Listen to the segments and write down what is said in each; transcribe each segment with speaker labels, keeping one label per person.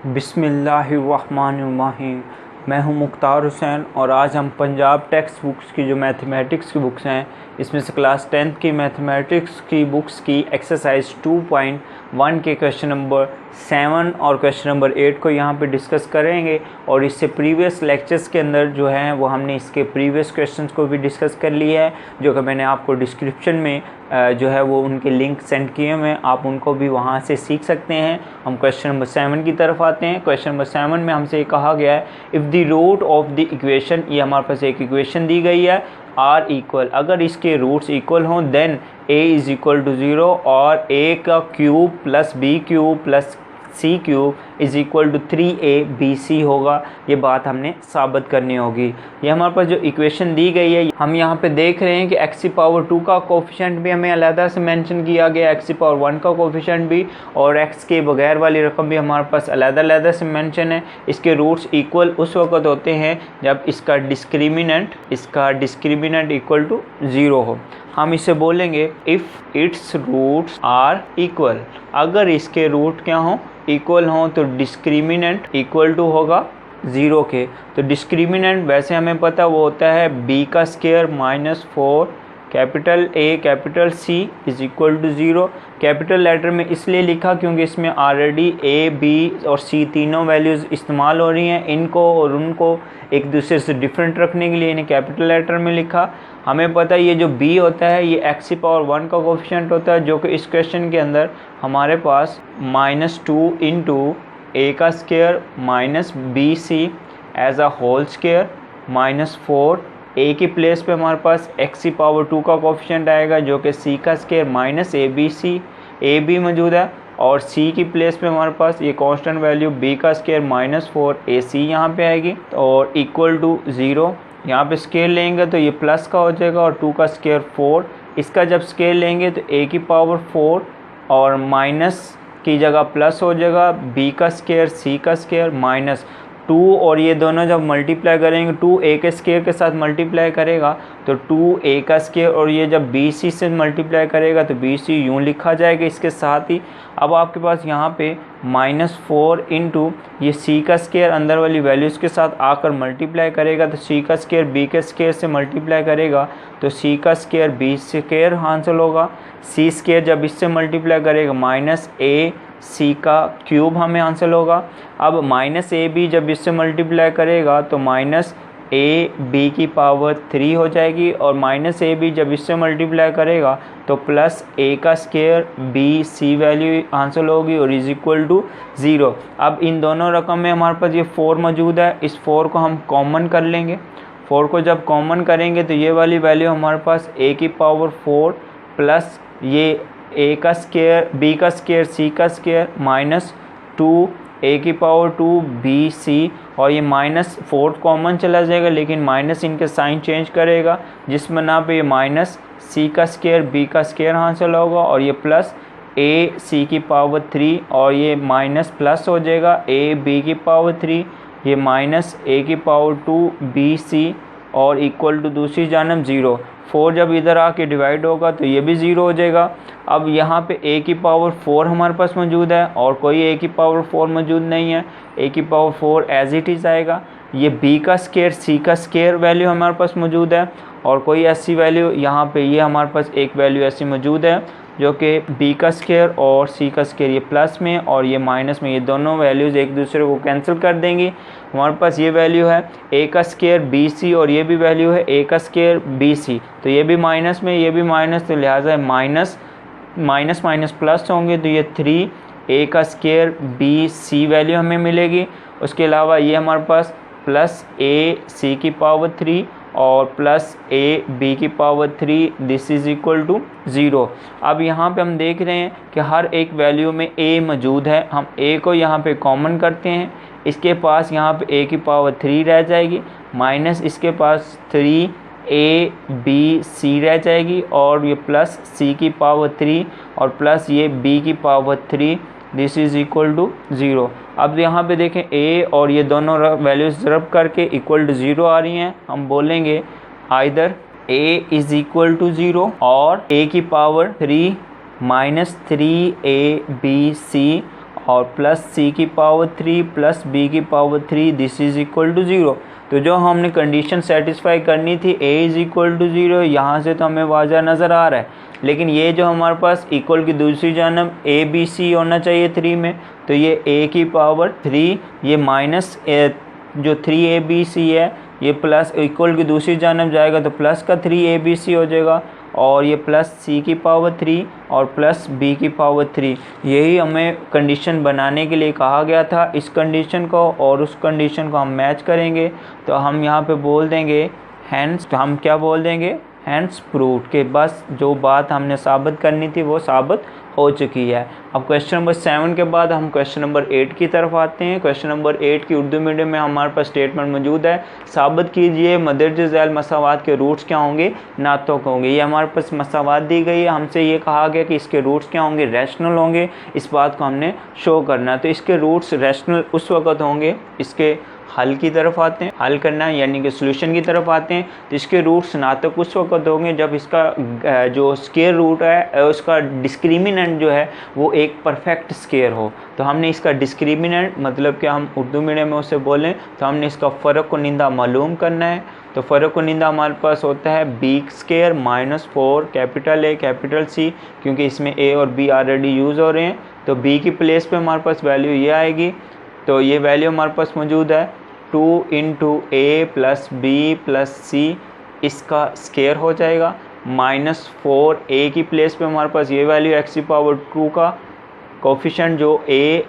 Speaker 1: बिस्मिल्लाहिर्रहमानिर्रहीम। मैं हूं मुख्तार हुसैन और आज हम पंजाब टेक्स्ट बुक्स की जो मैथमेटिक्स की बुक्स हैं इसमें से क्लास 10th की मैथमेटिक्स की बुक्स की एक्सरसाइज 2.1 के क्वेश्चन नंबर 7 और क्वेश्चन नंबर 8 को यहाँ पे डिस्कस करेंगे। और इससे प्रीवियस लेक्चर्स के अंदर जो है वो हमने इसके प्रीवियस क्वेश्चंस को भी डिस्कस कर लिया है, जो कि मैंने आपको डिस्क्रिप्शन में जो है वो उनके लिंक सेंड किए हुए हैं, आप उनको भी वहाँ से सीख सकते हैं। हम क्वेश्चन नंबर 7 की तरफ आते हैं। क्वेश्चन नंबर 7 में हमसे ये कहा गया है if the root of the equation, ये हमारे पास एक इक्वेशन दी गई है आर इक्वल, अगर इसके रूट्स इक्वल हों then a is equal to 0 और ए का cube plus b cube plus c cube is equal to 3abc होगा। ये बात हमने साबित करनी होगी। ये हमारे पास जो इक्वेशन दी गई है, हम यहाँ पे देख रहे हैं कि x की पावर 2 का कोफिशिएंट भी हमें अलहदा से मेंशन किया गया, x की पावर 1 का कोफिशिएंट भी, और x के बगैर वाली रकम भी हमारे पास अलहदा से मेंशन है। इसके रूट्स इक्वल उस वक्त होते हैं जब इसका डिस्क्रिमिनेंट इक्वल टू 0 हो। हम इसे बोलेंगे if its roots are equal, अगर इसके रूट क्या हों इक्वल हों तो डिस्क्रिमिनेंट इक्वल टू होगा 0 के। तो डिस्क्रिमिनेंट वैसे हमें पता वो होता है b का square minus 4 capital A capital C is equal to 0। Capital letter में इसलिए लिखा क्योंकि इसमें ऑलरेडी A, B और C तीनों वैल्यूज़ इस्तेमाल हो रही हैं, इनको और उनको एक दूसरे से डिफरेंट रखने के लिए इन्हें कैपिटल लेटर में लिखा। हमें पता है ये जो b होता है ये x की पावर 1 का कोफिशिएंट होता है, जो कि इस क्वेश्चन के अंदर हमारे पास -2 इंटू a का square minus b c as a whole square -4 a की प्लेस पे हमारे पास x की पावर 2 का कोफिशिएंट आएगा, जो कि c का स्क्वायर माइनस a b मौजूद है, और c की प्लेस पे हमारे पास ये कांस्टेंट वैल्यू b का स्क्वायर -4 ac यहाँ पे आएगी और इक्वल टू 0। यहाँ पे स्केल लेंगे तो ये प्लस का हो जाएगा और 2 का स्क्वायर 4, इसका जब स्केल लेंगे तो a की पावर 4 और माइनस की जगह प्लस हो जाएगा, b का स्क्वायर c का स्क्वायर माइनस 2, और ये दोनों जब मल्टीप्लाई करेंगे 2a के स्क्वायर के साथ मल्टीप्लाई करेगा तो 2a का स्क्वायर, और ये जब bc से मल्टीप्लाई करेगा तो bc यूँ लिखा जाएगा इसके साथ ही। अब आपके पास यहाँ पे -4 इंटू ये c का स्क्वायर अंदर वाली वैल्यूज़ के साथ आकर मल्टीप्लाई करेगा तो c का स्क्वायर b के स्क्वायर से मल्टीप्लाई करेगा तो c का स्क्वायर b स्क्वायर हासिल होगा। c स्क्वायर जब इससे मल्टीप्लाई करेगा -a c का क्यूब हमें हासिल होगा। अब -ab जब इससे मल्टीप्लाई करेगा तो -ab की पावर 3 हो जाएगी, और -ab जब इससे मल्टीप्लाई करेगा तो प्लस a का स्क्वायर b c वैल्यू हासिल होगी और इज़ इक्वल टू 0। अब इन दोनों रकम में हमारे पास ये 4 मौजूद है, इस 4 को हम कॉमन कर लेंगे। 4 को जब कॉमन करेंगे तो ये वाली वैल्यू हमारे पास a की पावर 4 प्लस ये a का स्क्वायर b का स्क्वायर c का स्क्वायर -2 a की पावर 2 b c, और ये -4 कॉमन चला जाएगा लेकिन माइनस इनके साइन चेंज करेगा, जिस बना पे ये माइनस c का स्क्वायर b का स्क्वायर हासिल होगा और ये प्लस a c की पावर 3, और ये माइनस प्लस हो जाएगा a b की पावर 3, ये माइनस a की पावर 2 b c और इक्वल टू दूसरी जानब 0। 4 जब इधर आके डिवाइड होगा तो ये भी 0 हो जाएगा। अब यहाँ पे a की पावर 4 हमारे पास मौजूद है और कोई a की पावर 4 मौजूद नहीं है, a की पावर 4 एज इट इज़ आएगा। ये b का स्क्वायर c का स्क्वायर वैल्यू हमारे पास मौजूद है और कोई ऐसी वैल्यू यहाँ पे ये हमारे पास एक वैल्यू ऐसी मौजूद है जो कि b का स्क्वायर और c का स्क्वायर ये प्लस में और ये माइनस में, ये दोनों वैल्यूज़ एक दूसरे को कैंसिल कर देंगी। हमारे पास ये वैल्यू है a का स्क्वायर bc और ये भी वैल्यू है a का स्क्वायर bc, तो ये भी माइनस में ये भी माइनस, तो लिहाजा माइनस माइनस प्लस होंगे तो ये 3 a का स्क्वायर bc वैल्यू हमें मिलेगी। उसके अलावा ये हमारे पास प्लस a c की पावर 3 और प्लस a b की power 3, this is equal to 0। अब यहाँ पे हम देख रहे हैं कि हर एक वैल्यू में a मौजूद है, हम a को यहाँ पे कॉमन करते हैं, इसके पास यहाँ पे a की पावर 3 रह जाएगी माइनस इसके पास 3a b c रह जाएगी और ये प्लस c की पावर 3 और प्लस ये b की power 3, this is equal to 0। अब यहाँ पे देखें a और ये दोनों वैल्यूज़ रब करके इक्वल टू 0 आ रही हैं, हम बोलेंगे either a is equal to 0 और a की पावर 3 -3ab c और प्लस सी की पावर 3 प्लस बी की power 3 this is equal to 0। तो जो हमने कंडीशन सेटिस्फाई करनी थी a इज इक्वल टू 0, यहाँ से तो हमें वाज़ा नज़र आ रहा है। लेकिन ये जो हमारे पास इक्वल की दूसरी जानब a b c होना चाहिए 3 में, तो ये a की पावर 3, ये माइनस जो 3abc है ये प्लस इक्वल की दूसरी जानब जाएगा तो प्लस का 3abc हो जाएगा, और ये प्लस c की पावर 3 और प्लस b की पावर 3। यही हमें कंडीशन बनाने के लिए कहा गया था। इस कंडीशन को और उस कंडीशन को हम मैच करेंगे तो हम यहाँ पे बोल देंगे हैंस, तो हम क्या बोल देंगे हैंस प्रूव्ड, के बस जो बात हमने साबित करनी थी वो साबित हो चुकी है। अब क्वेश्चन नंबर 7 के बाद हम क्वेश्चन नंबर 8 की तरफ आते हैं। क्वेश्चन नंबर 8 की उर्दू मीडियम में हमारे पास स्टेटमेंट मौजूद है। साबित कीजिए मदरज झैल मसावात के रूट्स क्या होंगे, नातुक होंगे। ये हमारे पास मसावात दी गई है, हमसे ये कहा गया कि इसके रूट्स क्या होंगे, रैशनल होंगे। इस बात को हमने शो करना है। तो इसके रूट्स रैशनल उस वक़्त होंगे, इसके हल की तरफ आते हैं, हल करना है यानी कि सोल्यूशन की तरफ आते हैं। तो इसके रूट्स नातुक उस वक्त होंगे जब इसका जो स्क्वायर रूट है उसका डिस्क्रिमिनेंट जो है वो एक परफेक्ट स्क्वायर हो। तो हमने इसका डिस्क्रिमिनेंट मतलब कि हम उर्दू मीडियम में उसे बोलें तो हमने इसका फ़र्क कुनिंदा मालूम करना है। तो फ़र्क कुनिंदा हमारे पास होता है b square minus 4 capital A capital C, क्योंकि इसमें A और B ऑलरेडी यूज़ हो रहे हैं। तो B की प्लेस पे हमारे पास वैल्यू ये आएगी। तो ये वैल्यू हमारे पास मौजूद है 2 into A plus B plus C, इसका स्क्वायर हो जाएगा माइनस 4 A की प्लेस पे हमारे पास ये वैल्यू x की पावर 2 का कोफिशेंट जो A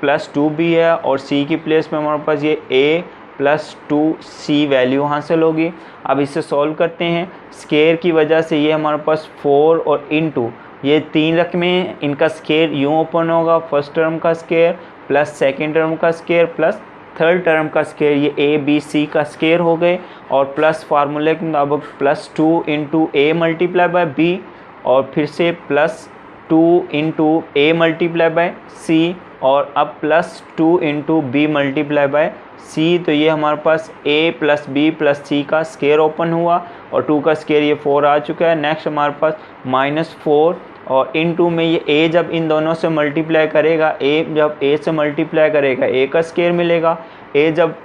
Speaker 1: प्लस 2B है, और C की प्लेस पे हमारे पास ये A प्लस 2C वैल्यू हासिल होगी। अब इसे सॉल्व करते हैं। स्क्वायर की वजह से ये हमारे पास 4 और इंटू ये 3 रकमें, इनका स्क्वायर यूँ ओपन होगा, फर्स्ट टर्म का स्क्वायर प्लस सेकेंड टर्म का स्क्वायर प्लस थर्ड टर्म का स्क्वायर, ये A B C का स्क्वायर हो गए, और प्लस फार्मूले के मुताबिक plus 2 into A multiply by B, और फिर से plus 2 into A multiply by C, और अब plus 2 into B multiply by C। तो ये हमारे पास A plus B plus C का स्क्वायर ओपन हुआ, और 2 का स्क्वायर ये 4 आ चुका है। नेक्स्ट हमारे पास माइनस 4 और इनटू में ये A जब इन दोनों से मल्टीप्लाई करेगा, A जब A से मल्टीप्लाई करेगा A का स्क्वायर मिलेगा, A जब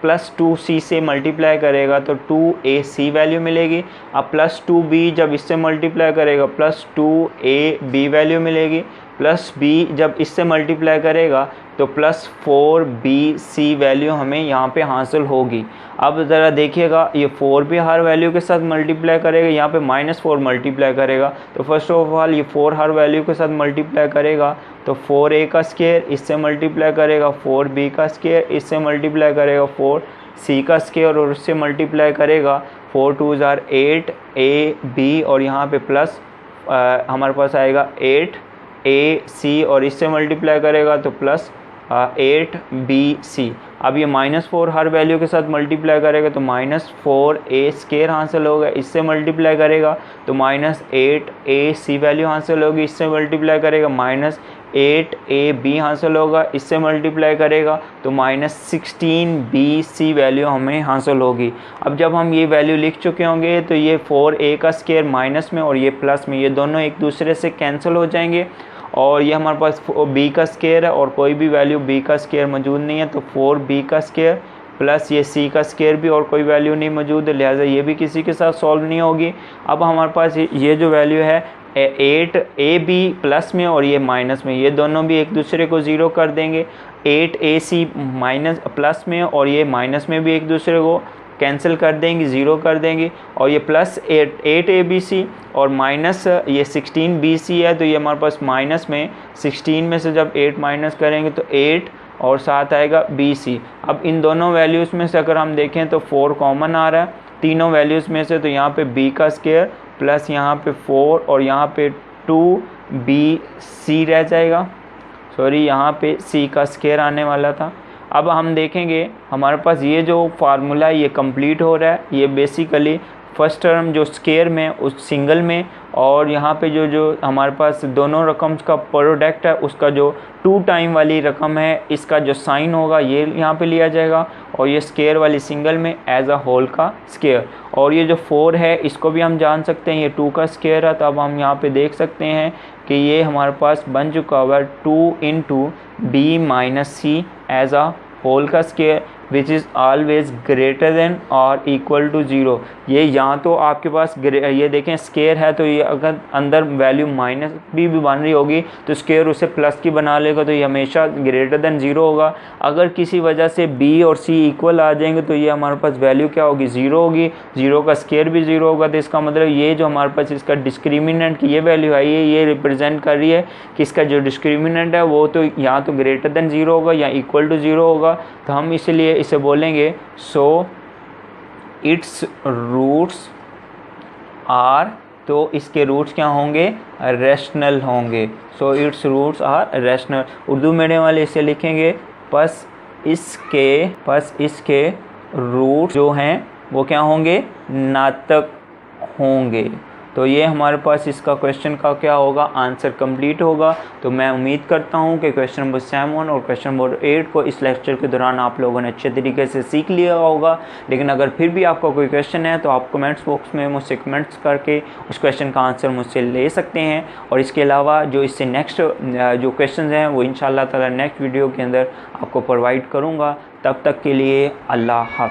Speaker 1: प्लस 2C से मल्टीप्लाई करेगा तो 2AC वैल्यू मिलेगी। अब प्लस 2B जब इससे मल्टीप्लाई करेगा प्लस 2AB वैल्यू मिलेगी, प्लस B जब इससे मल्टीप्लाई करेगा तो प्लस 4BC वैल्यू हमें यहाँ पे हासिल होगी। अब ज़रा देखिएगा, ये 4 भी हर वैल्यू के साथ मल्टीप्लाई करेगा, यहाँ पे -4 मल्टीप्लाई करेगा। तो फर्स्ट ऑफ ऑल ये 4 हर वैल्यू के साथ मल्टीप्लाई करेगा, तो 4A का स्क्वायर इससे मल्टीप्लाई करेगा, 4B का स्क्वायर इससे मल्टीप्लाई करेगा, 4C का स्क्वायर और उससे मल्टीप्लाई करेगा, 4 2 ज़ार 8AB, और यहाँ पे प्लस हमारे पास आएगा 8AC, और इससे मल्टीप्लाई करेगा तो प्लस 8BC। अब ये -4 हर वैल्यू के साथ मल्टीप्लाई करेगा तो -4A स्क्वायर हासिल होगा, इससे मल्टीप्लाई करेगा तो -8AC वैल्यू हासिल होगी, इससे मल्टीप्लाई करेगा -8AB हासिल होगा, इससे मल्टीप्लाई करेगा तो -16BC वैल्यू हमें हासिल होगी। अब जब हम ये वैल्यू लिख चुके होंगे तो ये 4A का स्क्वायर माइनस में और ये प्लस में, ये दोनों एक दूसरे से कैंसिल हो जाएंगे, और ये हमारे पास B का स्क्वायर है और कोई भी वैल्यू B का स्क्वायर मौजूद नहीं है, तो 4B का स्क्वायर प्लस ये C का स्क्वायर भी और कोई वैल्यू नहीं मौजूद है, लिहाजा ये भी किसी के साथ सॉल्व नहीं होगी। अब हमारे पास ये जो वैल्यू है 8AB प्लस में और ये माइनस में, ये दोनों भी एक दूसरे को ज़ीरो कर देंगे। 8AC माइनस प्लस में और ये माइनस में भी एक दूसरे को कैंसिल कर देंगे, ज़ीरो कर देंगे, और ये प्लस 8ABC और माइनस ये 16BC है, तो ये हमारे पास माइनस में 16 में से जब 8 माइनस करेंगे तो 8 और साथ आएगा BC। अब इन दोनों वैल्यूज़ में से अगर हम देखें तो 4 कॉमन आ रहा है तीनों वैल्यूज़ में से, तो यहाँ पे B का स्क्वायर प्लस यहाँ पे 4 और यहाँ पे 2BC रह जाएगा, सॉरी यहाँ पे C का स्क्वायर आने वाला था। अब हम देखेंगे हमारे पास ये जो फार्मूला है ये कंप्लीट हो रहा है, ये बेसिकली फर्स्ट टर्म जो स्केयर में उस सिंगल में, और यहाँ पे जो हमारे पास दोनों रकम का प्रोडक्ट है उसका जो 2 टाइम वाली रकम है इसका जो साइन होगा ये यहाँ पे लिया जाएगा, और ये स्केयर वाली सिंगल में एज अ होल का स्केयर। और ये जो 4 है इसको भी हम जान सकते हैं ये 2 का स्केयर है, तो अब हम यहाँ पे देख सकते हैं कि ये हमारे पास बन चुका हुआ 2 into B minus C as a whole का square which is always greater than और इक्वल टू 0। ये यहाँ तो आपके पास ये देखें स्केयर है, तो ये अगर अंदर वैल्यू माइनस भी बन रही होगी तो स्केयर उसे प्लस की बना लेगा, तो ये हमेशा ग्रेटर देन 0 होगा। अगर किसी वजह से बी और सी इक्वल आ जाएंगे तो ये हमारे पास वैल्यू क्या होगी, 0 होगी, 0 का स्केयर भी 0 होगा। तो इसका मतलब ये जो हमारे पास इसका डिस्क्रिमिनेंट की ये वैल्यू आई है ये रिप्रेजेंट कर रही है कि इसका जो डिस्क्रिमिनेंट है वो तो यहाँ तो ग्रेटर देन 0 होगा या इक्वल टू 0 होगा। तो हम इसलिए इसे बोलेंगे सो इट्स रूट्स आर, तो इसके रूट्स क्या होंगे, रेशनल होंगे। So its roots are rational. Urdu medium वाले इसे लिखेंगे बस इसके रूट जो हैं वो क्या होंगे, नातक होंगे। तो ये हमारे पास इसका क्वेश्चन का क्या होगा, आंसर कंप्लीट होगा। तो मैं उम्मीद करता हूँ कि क्वेश्चन नंबर 7 और क्वेश्चन नंबर 8 को इस लेक्चर के दौरान आप लोगों ने अच्छे तरीके से सीख लिया होगा। लेकिन अगर फिर भी आपका कोई क्वेश्चन है तो आप कमेंट्स बॉक्स में मुझसे कमेंट्स करके उस क्वेश्चन का आंसर मुझसे ले सकते हैं। और इसके अलावा जो इससे नेक्स्ट जो क्वेश्चन हैं वो इंशाअल्लाह ताला नेक्स्ट वीडियो के अंदर आपको प्रोवाइड करूँगा। तब तक के लिए अल्लाह हाफ़िज़।